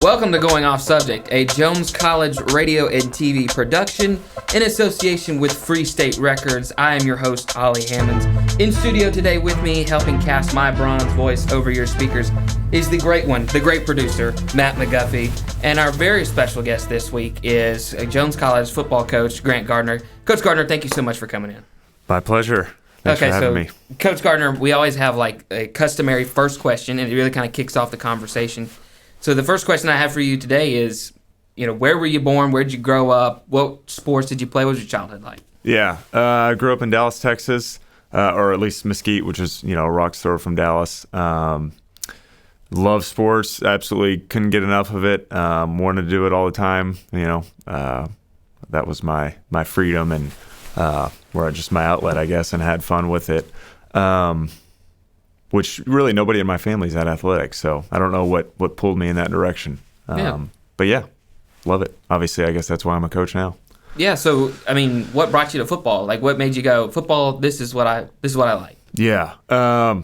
Welcome to Going Off Subject, a Jones College radio and TV production in association with Free State Records. I am your host, Ollie Hammonds. In studio today with me, helping cast my bronze voice over your speakers, is the great one, the great producer, Matt McGuffey. And our very special guest this week is Jones College football coach, Grant Garner. Coach Garner, thank you so much for coming in. My pleasure. Thanks for having me. Coach Garner, we always have like a customary first question, and it really kind of kicks off the conversation. So the first question I have for you today is, where were you born? Where did you grow up? What sports did you play? What was your childhood like? Yeah, I grew up in Dallas, Texas, or at least Mesquite, which is, a rock's throw from Dallas. Love sports. Absolutely couldn't get enough of it. Wanted to do it all the time. That was my freedom and my outlet, I guess, and had fun with it. Which really nobody in my family is that athletic, so I don't know what pulled me in that direction. But yeah, love it. Obviously, I guess that's why I'm a coach now. Yeah. So, what brought you to football? Like, what made you go football? This is what I like. Yeah. I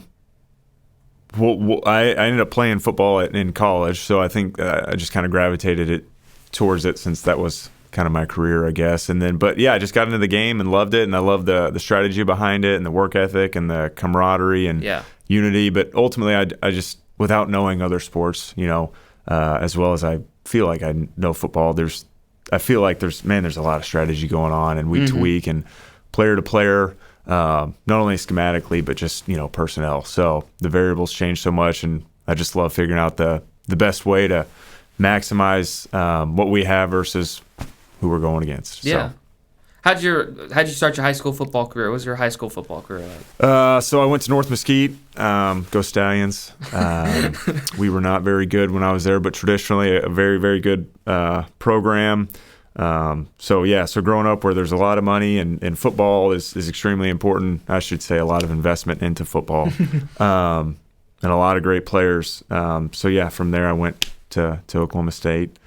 ended up playing football in college, so I think I just kind of gravitated towards it since that was kind of my career, I guess. I just got into the game and loved it, and I loved the strategy behind it and the work ethic and the camaraderie and unity. But ultimately, I just, without knowing other sports, as well as I feel like I know football, there's a lot of strategy going on and week to week and player to player, not only schematically, but just, personnel. So the variables change so much, and I just love figuring out the best way to maximize what we have versus who we're going against. Yeah. So. How'd you start your high school football career? What was your high school football career like? So I went to North Mesquite, go Stallions. We were not very good when I was there, but traditionally a very, very good program. So growing up where there's a lot of money and football is extremely important. I should say a lot of investment into football and a lot of great players. From there I went to Oklahoma State.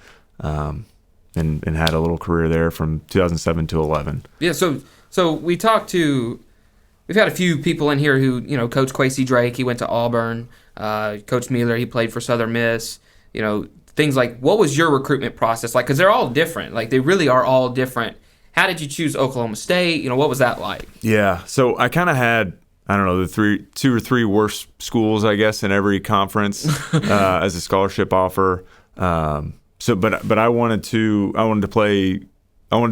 And had a little career there from 2007 to 11. Yeah, so we've had a few people in here who, Coach Quasey Drake, he went to Auburn. Coach Mueller, he played for Southern Miss. Things like, what was your recruitment process like? Because they're all different. Like, they really are all different. How did you choose Oklahoma State? What was that like? Yeah, so I kind of had, the two or three worst schools, I guess, in every conference as a scholarship offer. But I wanted to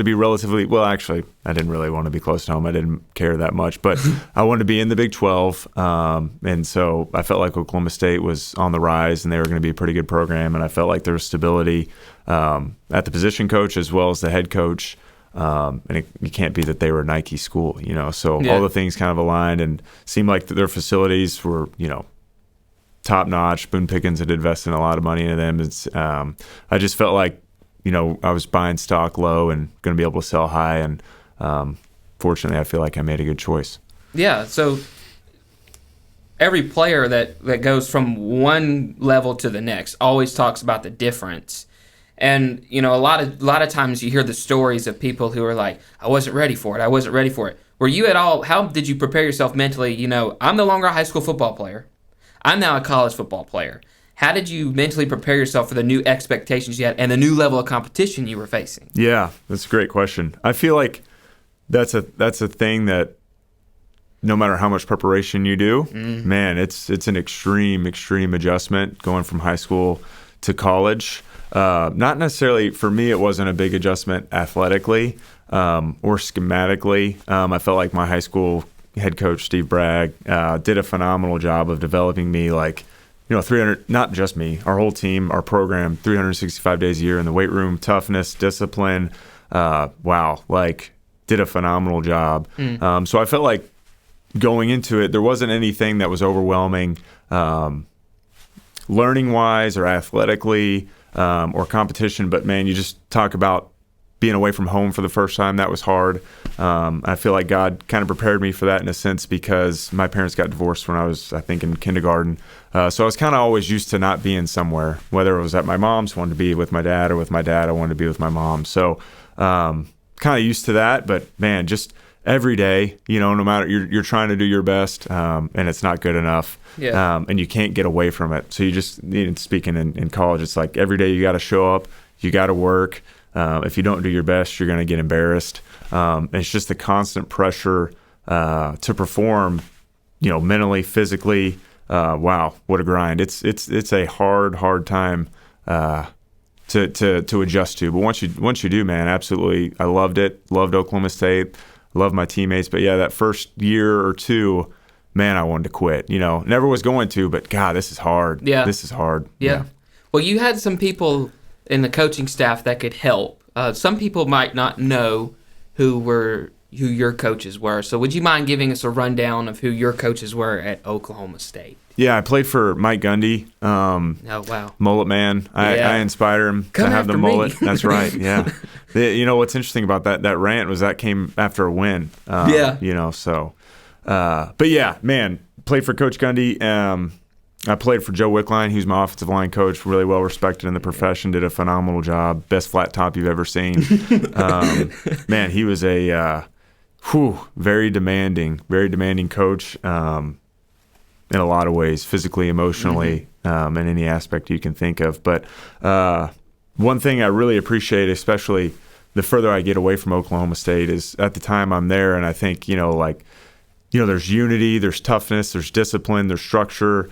be relatively, well, actually, I didn't really want to be close to home. I didn't care that much, but I wanted to be in the Big 12. And so I felt like Oklahoma State was on the rise and they were going to be a pretty good program. And I felt like there was stability at the position coach as well as the head coach. And it can't be that they were a Nike school, so all the things kind of aligned and seemed like their facilities were, top notch. Boone Pickens had invested a lot of money into them. I just felt like, I was buying stock low and going to be able to sell high. And fortunately, I feel like I made a good choice. Yeah. So every player that goes from one level to the next always talks about the difference. And, a lot of times you hear the stories of people who are like, I wasn't ready for it. Were you at all, how did you prepare yourself mentally? I'm no longer a high school football player. I'm now a college football player. How did you mentally prepare yourself for the new expectations you had and the new level of competition you were facing? Yeah, that's a great question. I feel like that's a thing that no matter how much preparation you do, man, it's an extreme adjustment going from high school to college. Not necessarily, for me, it wasn't a big adjustment athletically or schematically. I felt like my high school head coach Steve Bragg did a phenomenal job of developing me, 300, not just me, our whole team, our program, 365 days a year in the weight room, toughness, discipline. Did a phenomenal job. So I felt like going into it, there wasn't anything that was overwhelming learning wise or athletically or competition, but man, you just talk about being away from home for the first time. That was hard. I feel like God kind of prepared me for that in a sense because my parents got divorced when I was, I think, in kindergarten. So I was kind of always used to not being somewhere, whether it was at my mom's, wanted to be with my dad, or with my dad, I wanted to be with my mom. So kind of used to that. But man, just every day, no matter you're trying to do your best, and it's not good enough. Yeah. And you can't get away from it. So you just, speaking in college, it's like every day you got to show up, you got to work. If you don't do your best, you're going to get embarrassed. And it's just the constant pressure to perform, mentally, physically. Wow, what a grind! It's a hard time to adjust to. But once you do, man, absolutely, I loved it. Loved Oklahoma State. Loved my teammates. But yeah, that first year or two, man, I wanted to quit. Never was going to, but God, this is hard. Yeah, this is hard. Yeah. Well, you had some people in the coaching staff that could help. Some people might not know who your coaches were. So would you mind giving us a rundown of who your coaches were at Oklahoma State? Yeah, I played for Mike Gundy. Oh, wow. Mullet man. I inspired him to have the mullet. Me. That's right, yeah. What's interesting about that rant was that came after a win. So. But yeah, man, played for Coach Gundy. I played for Joe Wickline. He was my offensive line coach, really well respected in the profession, did a phenomenal job. Best flat top you've ever seen. Man, he was a very demanding coach in a lot of ways, physically, emotionally, in any aspect you can think of. But one thing I really appreciate, especially the further I get away from Oklahoma State, is at the time I'm there, and I think, there's unity, there's toughness, there's discipline, there's structure.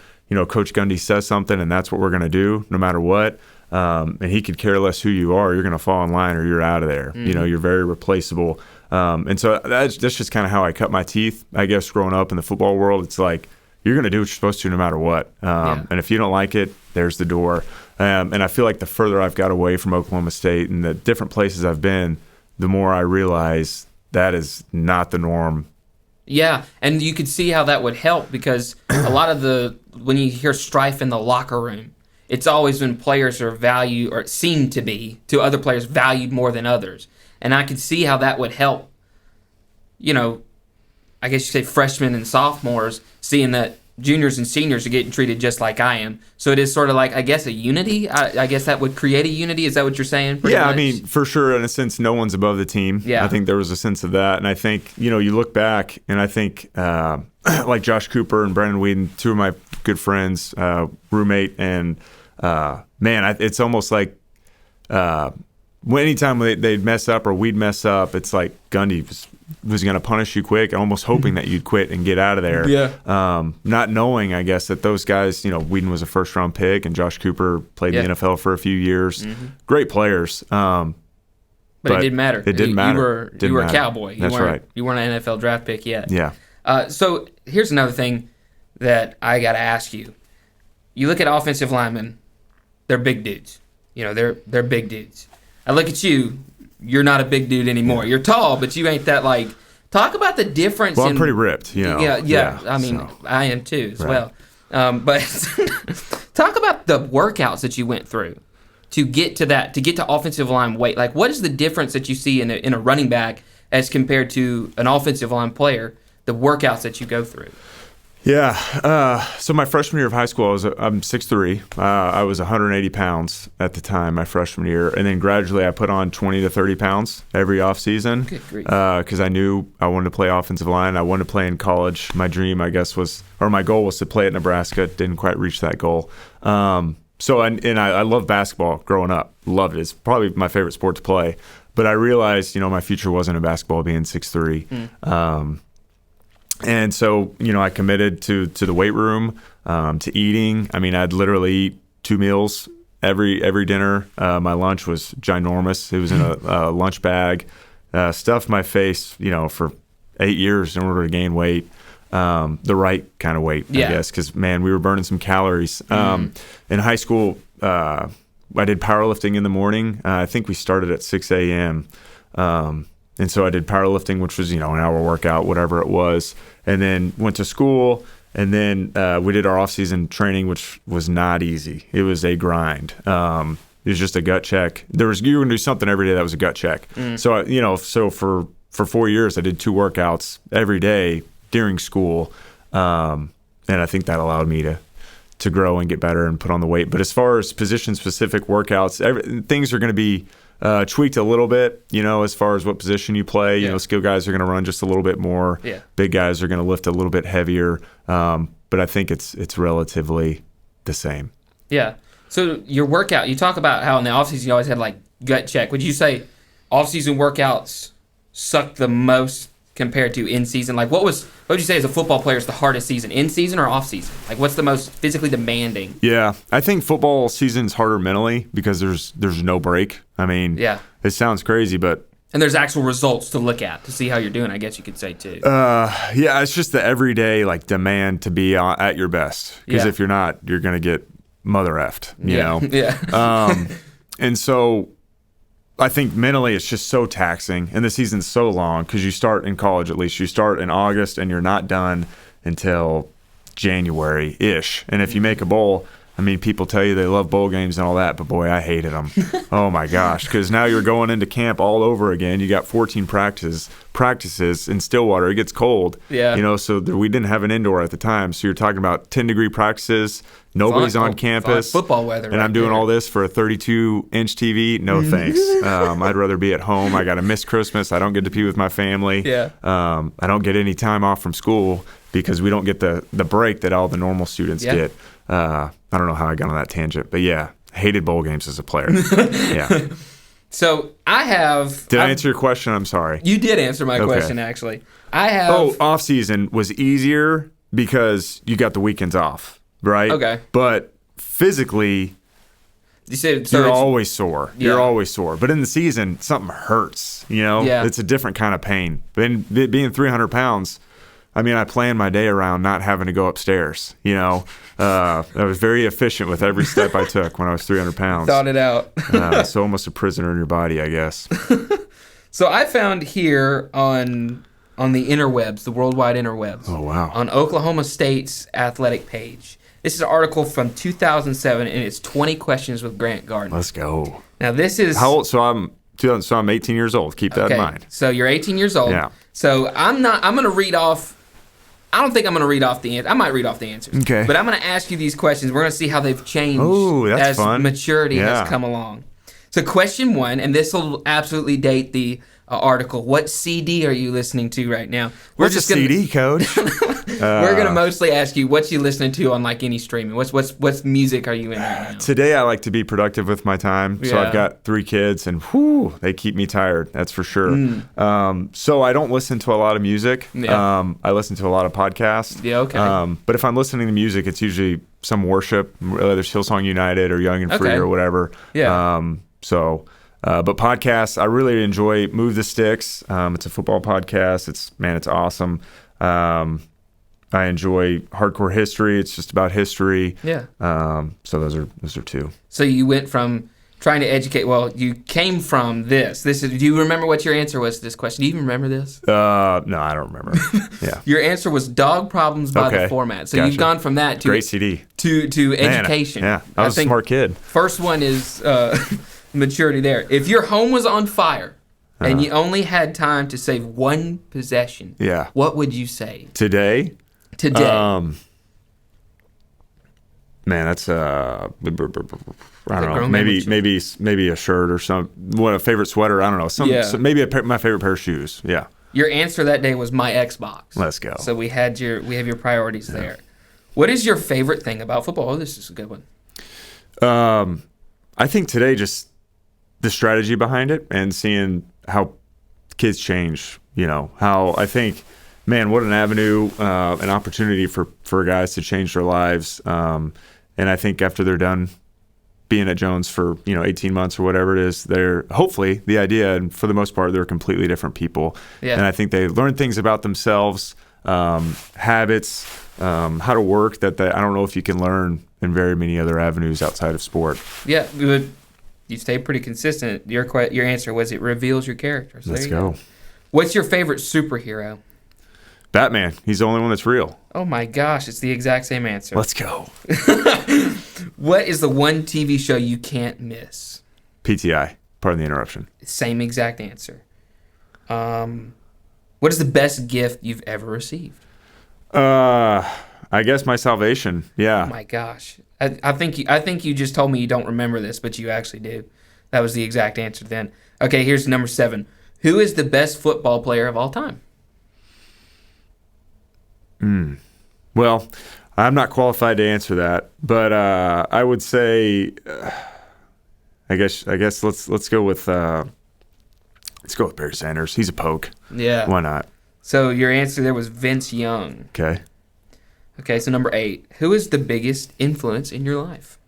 Coach Gundy says something, and that's what we're going to do no matter what. And he could care less who you are. You're going to fall in line or you're out of there. You're very replaceable. And so that's just kind of how I cut my teeth, I guess, growing up in the football world. It's like you're going to do what you're supposed to no matter what. And if you don't like it, there's the door. And I feel like the further I've got away from Oklahoma State and the different places I've been, the more I realize that is not the norm. Yeah, and you could see how that would help because a lot of when you hear strife in the locker room, it's always when players are valued, or seem to be, to other players, valued more than others. And I could see how that would help, I guess you say freshmen and sophomores, seeing that juniors and seniors are getting treated just like I am. So it is sort of like, I guess, a unity. I guess that would create a unity. Is that what you're saying? Yeah, much? I mean, for sure, in a sense, no one's above the team. Yeah. I think there was a sense of that. And I think, you look back, and I think like Josh Cooper and Brandon Whedon, two of my good friends, roommate, and man, it's almost like anytime they'd mess up or we'd mess up, it's like Gundy was going to punish you quick, almost hoping that you'd quit and get out of there. Yeah. Not knowing, I guess, that those guys, Whedon was a first-round pick, and Josh Cooper played in the NFL for a few years. Great players. But it didn't matter. It didn't matter. You were a Cowboy. That's right. You weren't an NFL draft pick yet. Yeah. So here's another thing that I got to ask you. You look at offensive linemen, they're big dudes. They're big dudes. I look at you. You're not a big dude anymore. You're tall, but you ain't that like. Talk about the difference. Well, I'm pretty ripped, Yeah. I mean, I am too as well. But talk about the workouts that you went through to get to that, to get to offensive line weight. Like, what is the difference that you see in a running back as compared to an offensive line player? The workouts that you go through. Yeah. So my freshman year of high school, I'm 6'3". I was 180 pounds at the time, my freshman year. And then gradually I put on 20 to 30 pounds every offseason because I knew I wanted to play offensive line. I wanted to play in college. My dream, I guess, my goal was to play at Nebraska. Didn't quite reach that goal. So I loved basketball growing up. Loved it. It's probably my favorite sport to play. But I realized, my future wasn't in basketball being 6'3". And so, I committed to the weight room, to eating. I mean, I'd literally eat 2 meals every dinner. My lunch was ginormous. It was in a lunch bag. Stuffed my face, for 8 years in order to gain weight, the right kind of weight, I guess, because, man, we were burning some calories. In high school, I did powerlifting in the morning. I think we started at 6 a.m., and so I did powerlifting, which was, an hour workout, whatever it was, and then went to school, and then we did our off-season training, which was not easy. It was a grind. It was just a gut check. You were going to do something every day that was a gut check. So, so for 4 years, I did 2 workouts every day during school, and I think that allowed me to grow and get better and put on the weight. But as far as position-specific workouts, things are going to be tweaked a little bit, as far as what position you play. You know, skill guys are going to run just a little bit more. Yeah. Big guys are going to lift a little bit heavier. But I think it's relatively the same. Yeah. So your workout, you talk about how in the offseason you always had like gut check. Would you say offseason workouts suck the most compared to in season? Like what would you say as a football player is the hardest season, in season or off season? Like what's the most physically demanding? Yeah, I think football season's harder mentally because there's no break. I mean, it sounds crazy, but and there's actual results to look at to see how you're doing, I guess you could say too. Yeah, it's just the everyday like demand to be at your best, because if you're not, you're gonna get mother effed, you know. Yeah. And so I think mentally it's just so taxing, and the season's so long because you start in college, at least you start in August and you're not done until January-ish. And if you make a bowl, I mean, people tell you they love bowl games and all that, but boy, I hated them. Oh my gosh, because now you're going into camp all over again. You got 14 practices in Stillwater. It gets cold. Yeah. So we didn't have an indoor at the time. So you're talking about 10-degree practices. Nobody's on campus. Football weather. And I'm doing all this for a 32-inch TV. No thanks. I'd rather be at home. I got to miss Christmas. I don't get to be with my family. Yeah. I don't get any time off from school because we don't get the break that all the normal students get. I don't know how I got on that tangent, but yeah, hated bowl games as a player. Yeah. So I have. Did I answer your question? I'm sorry. You did answer my question, actually. I have. Off season was easier because you got the weekends off, right? Okay. But physically, you're always sore. Yeah. You're always sore. But in the season, something hurts. Yeah. It's a different kind of pain. But being 300 pounds. I mean, I planned my day around not having to go upstairs, I was very efficient with every step I took when I was 300 pounds. Thought it out. So almost a prisoner in your body, I guess. So I found here on the interwebs, the worldwide interwebs. Oh, wow. On Oklahoma State's athletic page. This is an article from 2007, and it's 20 questions with Grant Garner. Let's go. Now, this is... How old? So I'm 18 years old. Keep that in mind. So you're 18 years old. Yeah. So I'm going to read off... I don't think I'm going to read off the answer. I might read off the answers. Okay. But I'm going to ask you these questions. We're going to see how they've changed as fun. maturity has come along. So question 1, and this will absolutely date the article. What CD are you listening to right now? What's a CD, Coach? We're going to mostly ask you what you listening to on like any streaming. What music are you in right now? Today I like to be productive with my time. So I've got 3 kids, and they keep me tired. That's for sure. So I don't listen to a lot of music. Yeah. I listen to a lot of podcasts. Yeah, okay. But if I'm listening to music, it's usually some worship, whether it's Hillsong United or Young and Free or whatever. Yeah. But podcasts, I really enjoy Move the Sticks. It's a football podcast. It's awesome. I enjoy Hardcore History. It's just about history. Yeah. So those are 2. So you went from trying to educate. Well, you came from this. Do you remember what your answer was to this question? Do you even remember this? No, I don't remember. Yeah. Your answer was Dog Problems by the Format. So you've gone from that to great CD to education. Man, I was a smart kid. First one is maturity there. If your home was on fire and you only had time to save one possession, what would you save? Today. Man, that's I don't know. Maybe a shirt or a favorite sweater. I don't know. Maybe my favorite pair of shoes. Yeah. Your answer that day was my Xbox. Let's go. So we have your priorities there. What is your favorite thing about football? Oh, this is a good one. I think today just the strategy behind it and seeing how kids change. How I think. Man, what an avenue, an opportunity for guys to change their lives. And I think after they're done being at Jones for 18 months or whatever it is, they're hopefully the idea, and for the most part, they're completely different people. Yeah. And I think they learn things about themselves, habits, how to work that I don't know if you can learn in very many other avenues outside of sport. Yeah, but you stay pretty consistent. Your answer was it reveals your character. So Let's go. What's your favorite superhero? Batman. He's the only one that's real. Oh my gosh, it's the exact same answer. Let's go. What is the one TV show you can't miss? PTI. Pardon the interruption. Same exact answer. What is the best gift you've ever received? I I guess my salvation. Yeah. Oh my gosh. I think you just told me you don't remember this, but you actually do. That was the exact answer then. Okay, here's number 7. Who is the best football player of all time? Well, I'm not qualified to answer that, but I would say, I guess let's go with Barry Sanders. He's a poke. Yeah. Why not? So your answer there was Vince Young. Okay. Okay, so number 8. Who is the biggest influence in your life?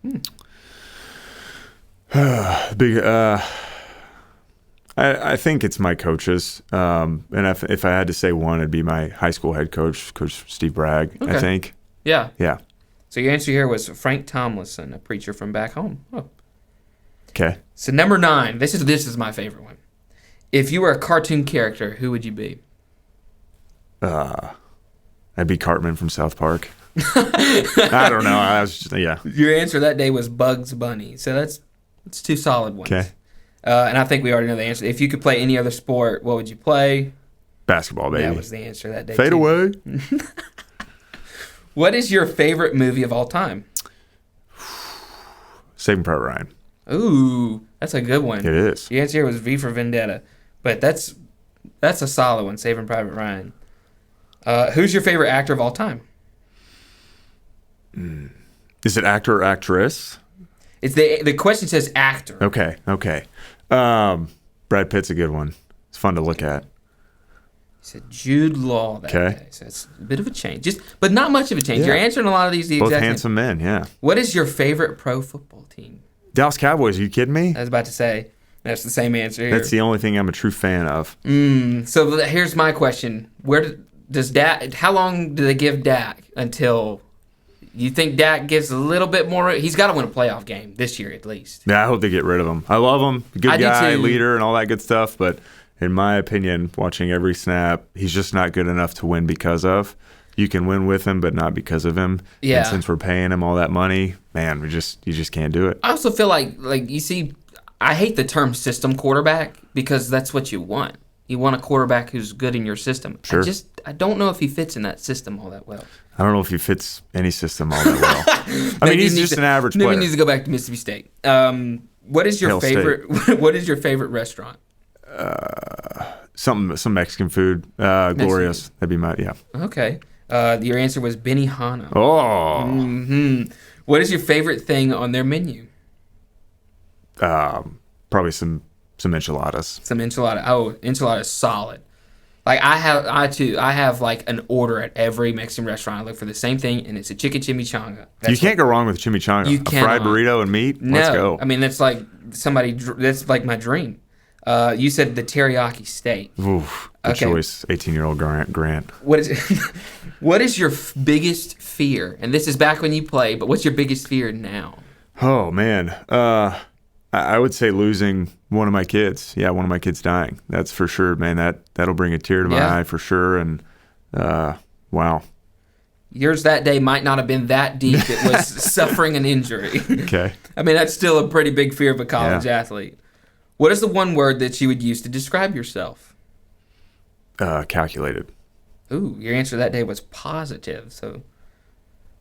I think it's my coaches. And if I had to say one, it'd be my high school head coach, Coach Steve Bragg, Okay. I think. Yeah. Yeah. So your answer here was Frank Tomlinson, a preacher from back home. Oh. Okay. So number 9. This is my favorite one. If you were a cartoon character, who would you be? I'd be Cartman from South Park. I don't know. Yeah. Your answer that day was Bugs Bunny. So that's 2 solid ones. Okay. And I think we already know the answer. If you could play any other sport, what would you play? Basketball, baby. That was the answer that day. Fade too. away. What is your favorite movie of all time? Saving Private Ryan. Ooh, that's a good one. It is. The answer here was V for Vendetta. But that's a solid one, Saving Private Ryan. Who's your favorite actor of all time? Is it actor or actress? It's the question says actor. Okay. Brad Pitt's a good one. It's fun to look at. He said Jude Law that day. So it's a bit of a change. But not much of a change. Yeah. You're answering a lot of these the Both exact handsome men, yeah. What is your favorite pro football team? Dallas Cowboys, are you kidding me? I was about to say, that's the same answer here. That's the only thing I'm a true fan of. So here's my question. How long do they give Dak until you think Dak gives a little bit more? He's got to win a playoff game this year at least. Yeah, I hope they get rid of him. I love him. Good I do guy, too. leader, and all that good stuff. But in my opinion, watching every snap, he's just not good enough to win because of. You can win with him, but not because of him. Yeah. And since we're paying him all that money, man, you just can't do it. I also feel like you see, I hate the term system quarterback because that's what you want. You want a quarterback who's good in your system. Sure. I don't know if he fits in that system all that well. I don't know if he fits any system all that well. I mean, he's just an average Maybe player. he needs to go back to Mississippi State. What is your Hail favorite? What is your favorite restaurant? Some Mexican food. Glorious. That'd be my, yeah. Okay. Your answer was Benihana. Oh. What is your favorite thing on their menu? Probably some enchiladas. Some enchilada. Oh, enchilada's solid. Like I have like an order at every Mexican restaurant. I look for the same thing, and it's a chicken chimichanga. You can't go wrong with chimichanga. You a fried cannot. burrito and meat. No, Let's go. I mean that's like that's like my dream. You said the teriyaki steak. Oof, good Okay. choice. 18-year-old Grant. What is your biggest fear? And this is back when you play, but what's your biggest fear now? Oh man. I would say losing one of my kids. Yeah, one of my kids dying. That's for sure, man. That'll bring a tear to my eye for sure. And wow. Yours that day might not have been that deep. It was suffering an injury. Okay. I mean, that's still a pretty big fear of a college athlete. What is the one word that you would use to describe yourself? Calculated. Ooh, your answer that day was positive. So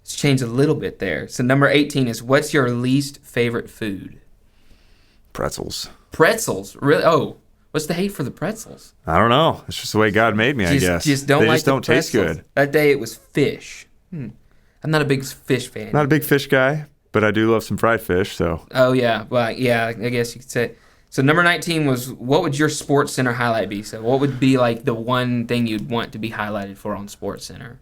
it's changed a little bit there. So number 18 is, what's your least favorite food? Pretzels. Pretzels? Really? Oh, what's the hate for the pretzels? I don't know. It's just the way God made me, I guess. They just don't the taste pretzels. good. That day it was fish. I'm not a big fish fan. Not a big fish guy, but I do love some fried fish. So Oh, yeah. Well, yeah, I guess you could say. So number 19 was, what would your Sports Center highlight be? So what would be like the one thing you'd want to be highlighted for on Sports Center?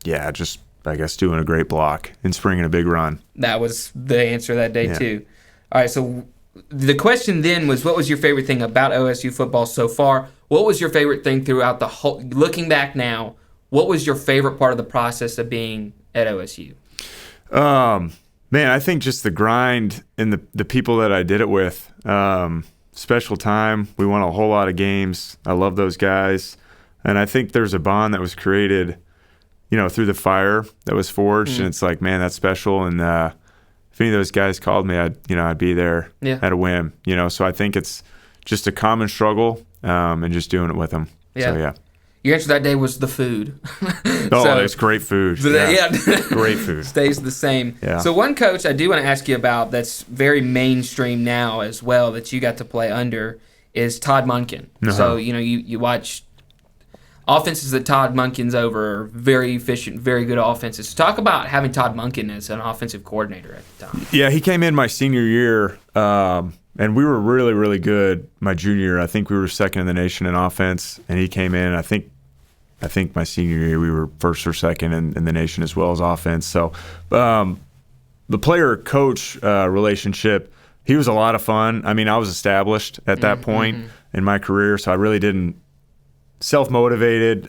yeah, just I guess doing a great block and springing a big run. That was the answer that day too. All right, so the question then was, what was your favorite thing about OSU football so far? What was your favorite thing throughout the whole, looking back now, what was your favorite part of the process of being at OSU? Man, I think just the grind and the people that I did it with. Special time. We won a whole lot of games. I love those guys. And I think there's a bond that was created, through the fire that was forged. And it's like, man, that's special. And if any of those guys called me, I'd be there at a whim. So I think it's just a common struggle and just doing it with them. Yeah. So, yeah. Your answer that day was the food. Oh, it's great food. Yeah. Great food. Stays the same. Yeah. So one coach I do want to ask you about that's very mainstream now as well that you got to play under is Todd Monken. Uh-huh. So, you watch offenses that Todd Monken's over are very efficient, very good offenses. So talk about having Todd Monken as an offensive coordinator at the time. Yeah, he came in my senior year, and we were really, really good my junior year. I think we were second in the nation in offense, and he came in. I think my senior year we were first or second in the nation as well as offense. So the player-coach relationship, he was a lot of fun. I mean, I was established at that point in my career, so I really didn't self-motivated,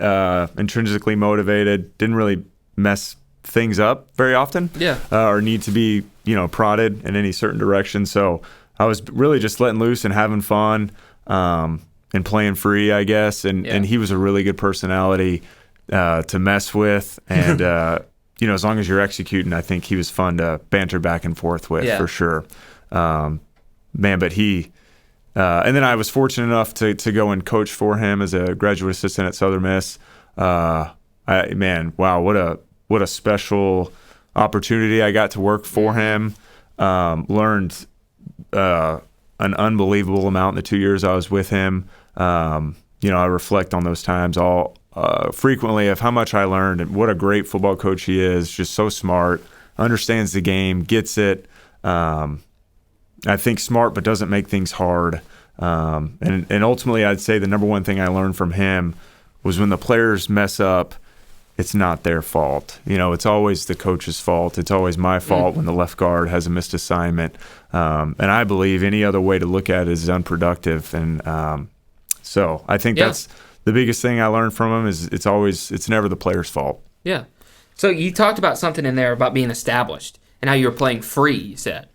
intrinsically motivated, didn't really mess things up very often, or need to be prodded in any certain direction. So I was really just letting loose and having fun and playing free, I guess. And he was a really good personality to mess with, and as long as you're executing, I think he was fun to banter back and forth with for sure. But he. And then I was fortunate enough to go and coach for him as a graduate assistant at Southern Miss. Wow, what a special opportunity I got to work for him. Learned an unbelievable amount in the 2 years I was with him. I reflect on those times all frequently of how much I learned and what a great football coach he is. Just so smart, understands the game, gets it. I think smart, but doesn't make things hard. And ultimately, I'd say the number one thing I learned from him was when the players mess up, it's not their fault. It's always the coach's fault. It's always my fault when the left guard has a missed assignment. And I believe any other way to look at it is unproductive. And so I think that's the biggest thing I learned from him is it's never the player's fault. Yeah. So you talked about something in there about being established and how you were playing free, you said.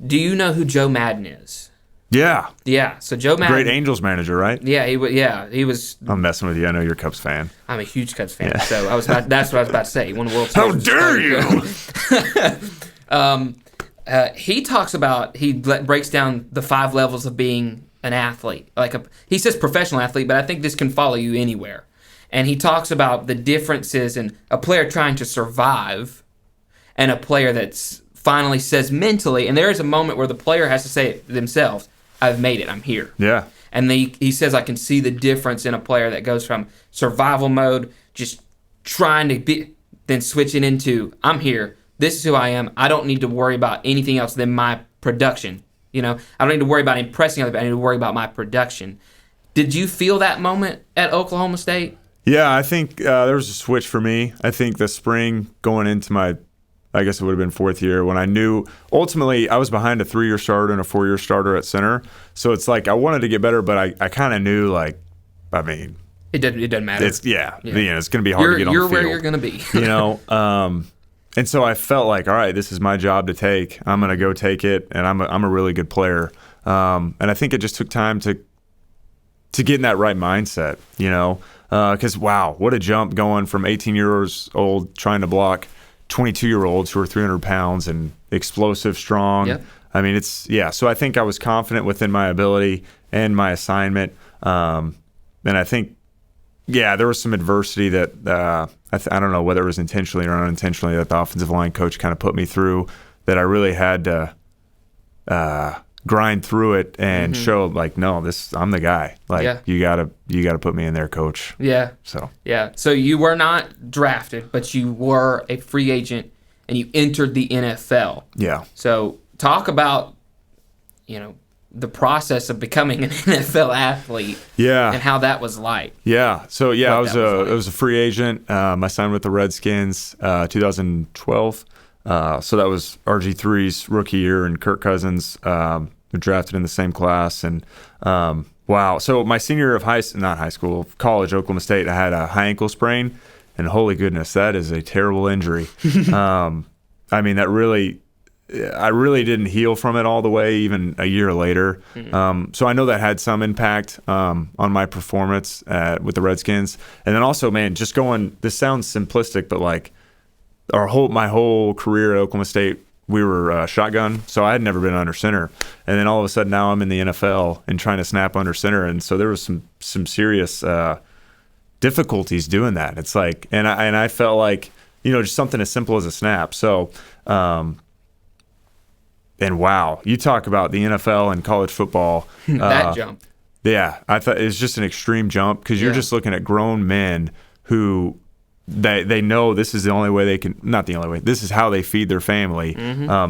Do you know who Joe Madden is? Yeah. Yeah. So Joe Madden, great Angels manager, right? Yeah, he was. I'm messing with you. I know you're a Cubs fan. I'm a huge Cubs fan. Yeah. So that's what I was about to say. He won the World Series. How dare you? He talks about breaks down the 5 levels of being an athlete. He says professional athlete, but I think this can follow you anywhere. And he talks about the differences in a player trying to survive and a player that's finally says mentally, and there is a moment where the player has to say it themselves, I've made it, I'm here. Yeah. And he says, I can see the difference in a player that goes from survival mode, just trying to be, then switching into, I'm here, this is who I am, I don't need to worry about anything else than my production. I don't need to worry about impressing other people, I need to worry about my production. Did you feel that moment at Oklahoma State? Yeah, I think there was a switch for me. I think the spring going into I guess it would have been 4th year when I knew ultimately I was behind a 3-year starter and a 4-year starter at center. So it's like I wanted to get better, but I kind of knew it doesn't matter. It's it's going to be hard to get on the field. You're where you're going to be. And so I felt like, all right, this is my job to take. I'm going to go take it, and I'm a really good player. And I think it just took time to get in that right mindset, because wow, what a jump going from 18 years old trying to block 22-year-olds who are 300 pounds and explosive, strong. Yep. I mean, so I think I was confident within my ability and my assignment. And I think, there was some adversity that I don't know whether it was intentionally or unintentionally that the offensive line coach kind of put me through that I really had to grind through it and show no, I'm the guy. You gotta put me in there, coach. Yeah. So you were not drafted, but you were a free agent and you entered the NFL. Yeah. So talk about the process of becoming an NFL athlete. Yeah. And how that was like. Yeah. So I was a free agent. I signed with the Redskins 2012. So that was RG3's rookie year, and Kirk Cousins drafted in the same class. And wow. So my senior year of college, Oklahoma State, I had a high ankle sprain, and holy goodness, that is a terrible injury. I mean, I really didn't heal from it all the way, even a year later. So I know that had some impact on my performance with the Redskins. And then also, man, just this sounds simplistic, but my whole career at Oklahoma State, we were shotgun, so I had never been under center. And then all of a sudden now I'm in the NFL and trying to snap under center. And so there was some serious difficulties doing that. It's like, and I felt like, just something as simple as a snap. So, and wow, you talk about the NFL and college football. That jump. Yeah, I thought it was just an extreme jump because you're just looking at grown men who they know this is the only way they can, not the only way, this is how they feed their family.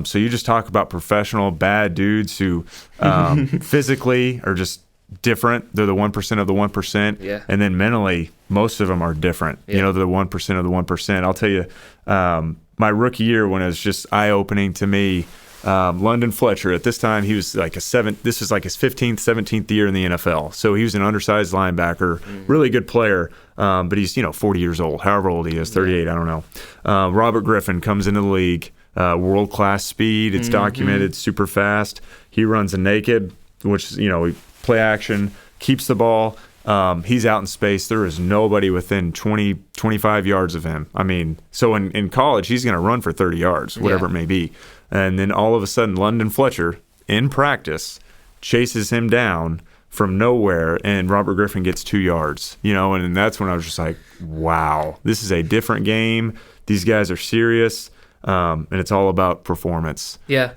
So you just talk about professional bad dudes who physically are just different. They're the 1% of the 1%. Yeah. And then mentally, most of them are different. They're the 1% of the 1%. I'll tell you, my rookie year when it was just eye-opening to me, London Fletcher, at this time, he was like this was like his 15th, 17th year in the NFL. So he was an undersized linebacker, really good player, but he's, 40 years old, however old he is, 38, I don't know. Robert Griffin comes into the league, world-class speed, it's documented, super fast. He runs a naked, which, play action, keeps the ball. He's out in space. There is nobody within 20, 25 yards of him. I mean, so in college, he's going to run for 30 yards, whatever it may be. And then all of a sudden, London Fletcher, in practice, chases him down from nowhere, and Robert Griffin gets 2 yards. And that's when I was just like, wow, this is a different game. These guys are serious, and it's all about performance. Yeah.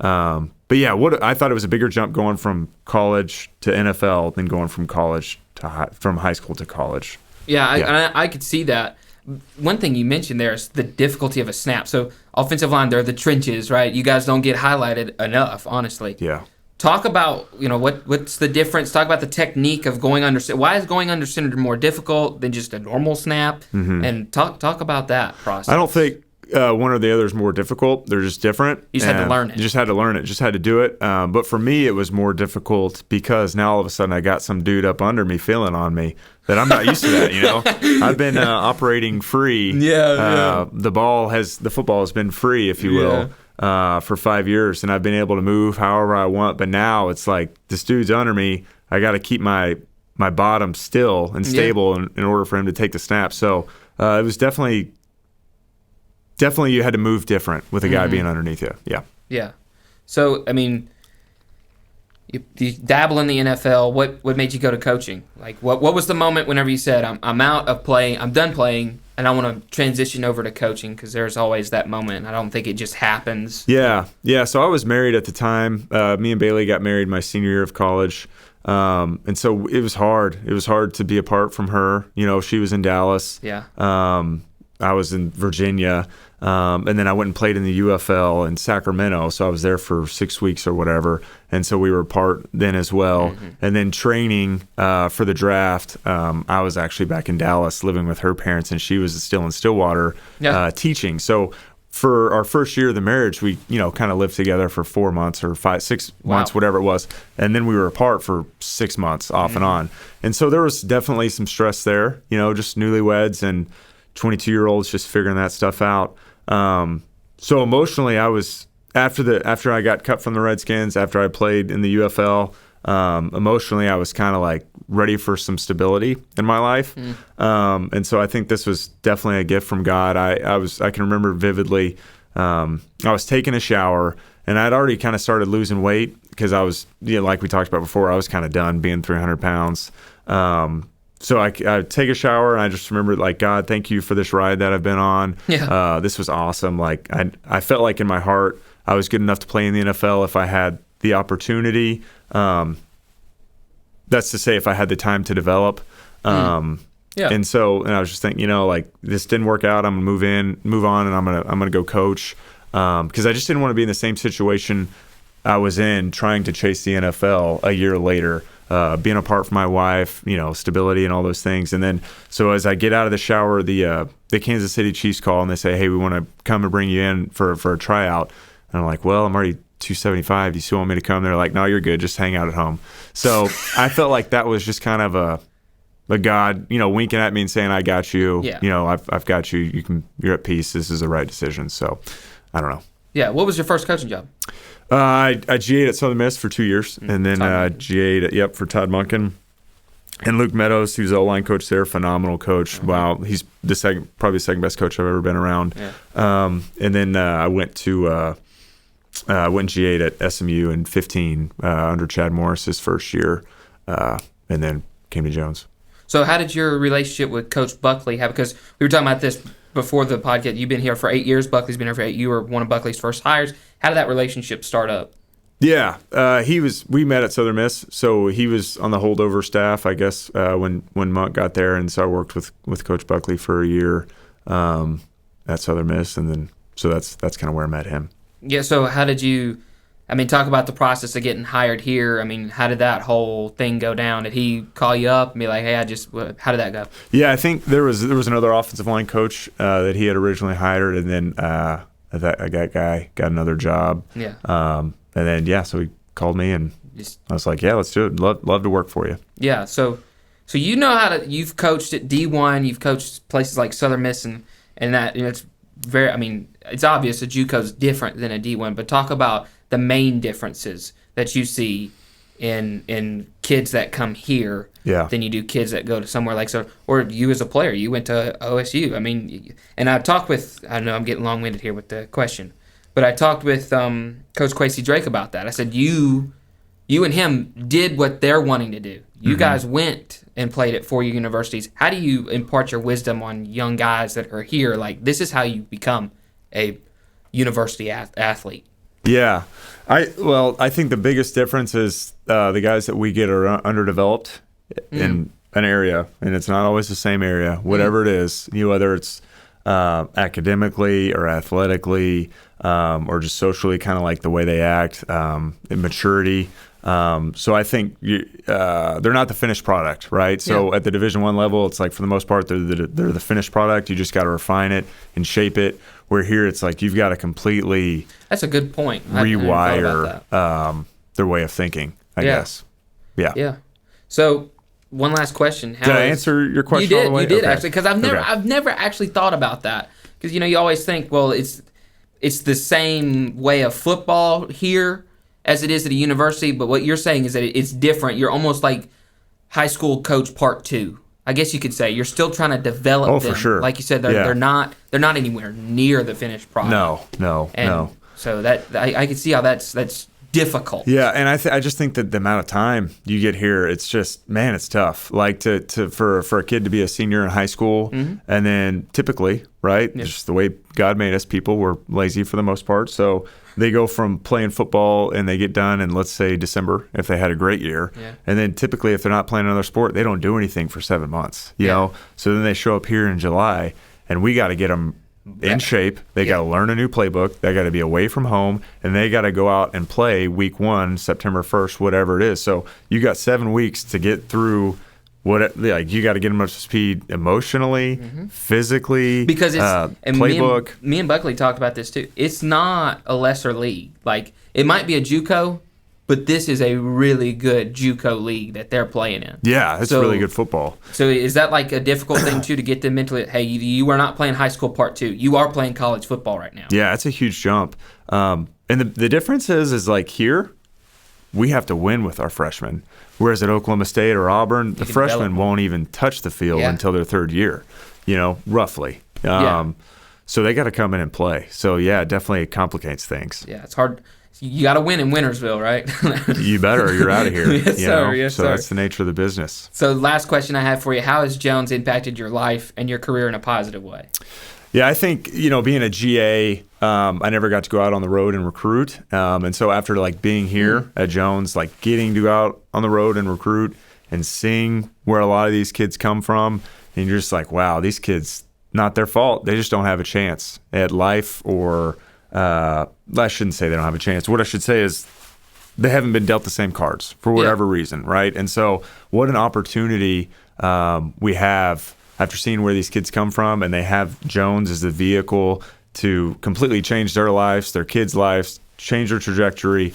But yeah, I thought it was a bigger jump going from college to NFL than going from college to from high school to college. Yeah, I could see that. One thing you mentioned there is the difficulty of a snap. So offensive line, they're the trenches, right? You guys don't get highlighted enough, honestly. Yeah. Talk about, what's the difference? Talk about the technique of going under center. Why is going under center more difficult than just a normal snap? And talk about that process. I don't think one or the other is more difficult. They're just different. You just had to learn it. You just had to learn it. Just had to do it. But for me, it was more difficult because now all of a sudden I got some dude up under me feeling on me that I'm not used to that. I've been operating free. The football has been free, if you will, for 5 years, and I've been able to move however I want. But now it's like this dude's under me. I got to keep my bottom still and stable in order for him to take the snap. So it was definitely you had to move different with a guy being underneath you. Yeah. Yeah. So, I mean, you dabble in the NFL. What made you go to coaching? Like, what was the moment whenever you said, I'm out of playing, I'm done playing, and I want to transition over to coaching? Because there's always that moment. I don't think it just happens. Yeah. So I was married at the time. Me and Bailey got married my senior year of college. And so it was hard. It was hard to be apart from her. She was in Dallas. Yeah. I was in Virginia. And then I went and played in the UFL in Sacramento. So I was there for 6 weeks or whatever. And so we were apart then as well. And then training for the draft, I was actually back in Dallas living with her parents, and she was still in Stillwater teaching. So for our first year of the marriage, we, kind of lived together for 4 months or 6 months, whatever it was. And then we were apart for 6 months off and on. And so there was definitely some stress there, just newlyweds and 22-year-olds just figuring that stuff out. So emotionally, I was after I got cut from the Redskins, after I played in the UFL, emotionally I was kind of like ready for some stability in my life. And so I think this was definitely a gift from God. I can remember vividly. I was taking a shower, and I'd already kind of started losing weight because I was, like we talked about before, I was kind of done being 300 pounds. So I take a shower, and I just remember, like, God, thank you for this ride that I've been on. This was awesome. Like, I felt like in my heart I was good enough to play in the NFL if I had the opportunity. That's to say, if I had the time to develop. And I was just thinking, like, this didn't work out. I'm gonna move on, and I'm gonna go coach because I just didn't want to be in the same situation I was in trying to chase the NFL a year later. Being apart from my wife, stability and all those things. And then, so as I get out of the shower, the Kansas City Chiefs call, and they say, hey, we want to come and bring you in for a tryout. And I'm like, well, I'm already 275. Do you still want me to come? They're like, no, you're good. Just hang out at home. So I felt like that was just kind of a God, winking at me and saying, I got you. I've got you. You're at peace. This is the right decision. So I don't know. Yeah. What was your first coaching job? I GA'd at Southern Miss for 2 years, and then GA'd for Todd Monken and Luke Meadows. He was the O-line coach there, phenomenal coach. Wow, he's probably the second best coach I've ever been around. And then I went and GA'd at SMU in 15 under Chad Morris his first year, and then came to Jones. So how did your relationship with Coach Buckley have? Because we were talking about this before the podcast. You've been here for 8 years. Buckley's been here for 8. You were one of Buckley's first hires. How did that relationship start up? Yeah, we met at Southern Miss, so he was on the holdover staff, I guess, when Monk got there, and so I worked with Coach Buckley for a year at Southern Miss, and then so that's kind of where I met him. Yeah. So how did you? I mean, talk about the process of getting hired here. I mean, how did that whole thing go down? Did he call you up and be like, "Hey, how did that go?" Yeah, I think there was another offensive line coach that he had originally hired, and then that guy got another job. Yeah. And then so he called me, and I was like, "Yeah, let's do it. Love to work for you." Yeah. So you know how to. You've coached at D1. You've coached places like Southern Miss, and that it's very. I mean, it's obvious a JUCO is different than a D1, but talk about the main differences that you see in kids that come here than you do kids that go to somewhere like or you as a player. You went to OSU. I mean, and I know I'm getting long-winded here with the question, but I talked with Coach Quasey Drake about that. I said, you and him did what they're wanting to do. You guys went and played at 4 universities. How do you impart your wisdom on young guys that are here? Like, this is how you become a university athlete. Yeah. I think the biggest difference is the guys that we get are underdeveloped in an area, and it's not always the same area, whatever it is, whether it's academically or athletically or just socially, kind of like the way they act, maturity. So I think they're not the finished product, right? So at the Division I level, it's like for the most part they're the finished product. You just got to refine it and shape it. Where here it's like you've got to completely that's a good point. Rewire their way of thinking, I guess. Yeah. Yeah. So one last question. Did I answer your question? You did actually, because I've never actually thought about that. Because you always think, well, it's the same way of football here as it is at a university, but what you're saying is that it's different. You're almost like high school coach part 2. I guess you could say you're still trying to develop them. For sure. Like you said, they're not anywhere near the finished product. No. So that I can see how that's difficult. Yeah, and I just think that the amount of time you get here, it's just, man, it's tough. Like for a kid to be a senior in high school, and then typically, right, just the way God made us, people were lazy for the most part. So they go from playing football and they get done in, let's say, December if they had a great year, and then typically if they're not playing another sport, they don't do anything for 7 months. You know, so then they show up here in July, and we got to get them in shape. They got to learn a new playbook. They got to be away from home, and they got to go out and play week 1, September 1st, whatever it is. So you got 7 weeks to get through you got to get them up to speed emotionally, physically, because it's playbook. Me and Buckley talked about this too. It's not a lesser league. Like, it might be a JUCO, but this is a really good JUCO league that they're playing in. Yeah, it's really good football. So is that like a difficult thing too to get them mentally? Hey, you are not playing high school part 2. You are playing college football right now. Yeah, it's a huge jump. And the difference is like here, we have to win with our freshmen. Whereas at Oklahoma State or Auburn, the freshmen won't even touch the field until their 3rd year, roughly. So they got to come in and play. So, yeah, it definitely complicates things. Yeah, it's hard. You got to win in Wintersville, right? You better. You're out of here. Yes, sir. Yes, so that's the nature of the business. So last question I have for you. How has Jones impacted your life and your career in a positive way? Yeah, I think, being a GA, I never got to go out on the road and recruit. And so after being here at Jones, getting to go out on the road and recruit and seeing where a lot of these kids come from, and you're just like, wow, these kids, not their fault. They just don't have a chance at life, or I shouldn't say they don't have a chance. What I should say is they haven't been dealt the same cards for whatever reason, right? And so what an opportunity we have after seeing where these kids come from, and they have Jones as the vehicle to completely change their lives, their kids' lives, change their trajectory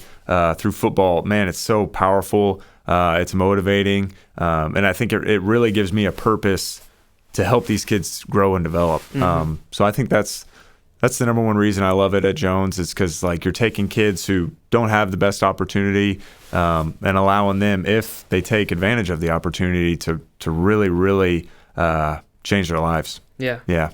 through football. Man, it's so powerful. It's motivating. And I think it really gives me a purpose to help these kids grow and develop. So I think that's the number one reason I love it at Jones, is because you're taking kids who don't have the best opportunity and allowing them, if they take advantage of the opportunity, to really, really change their lives. Yeah. Yeah.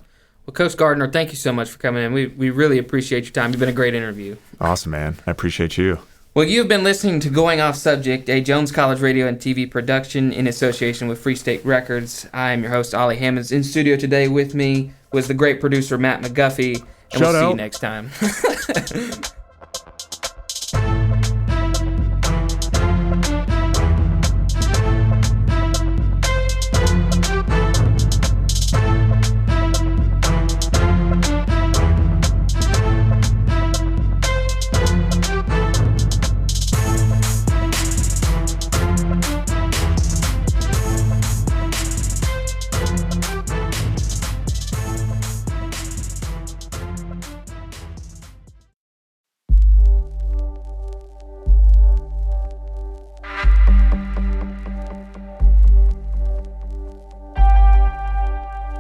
Well, Coach Gardner, thank you so much for coming in. We really appreciate your time. You've been a great interview. Awesome, man. I appreciate you. Well, you've been listening to Going Off Subject, a Jones College radio and TV production in association with Free State Records. I'm your host, Ollie Hammonds. In studio today with me was the great producer, Matt McGuffey. And we'll see you next time.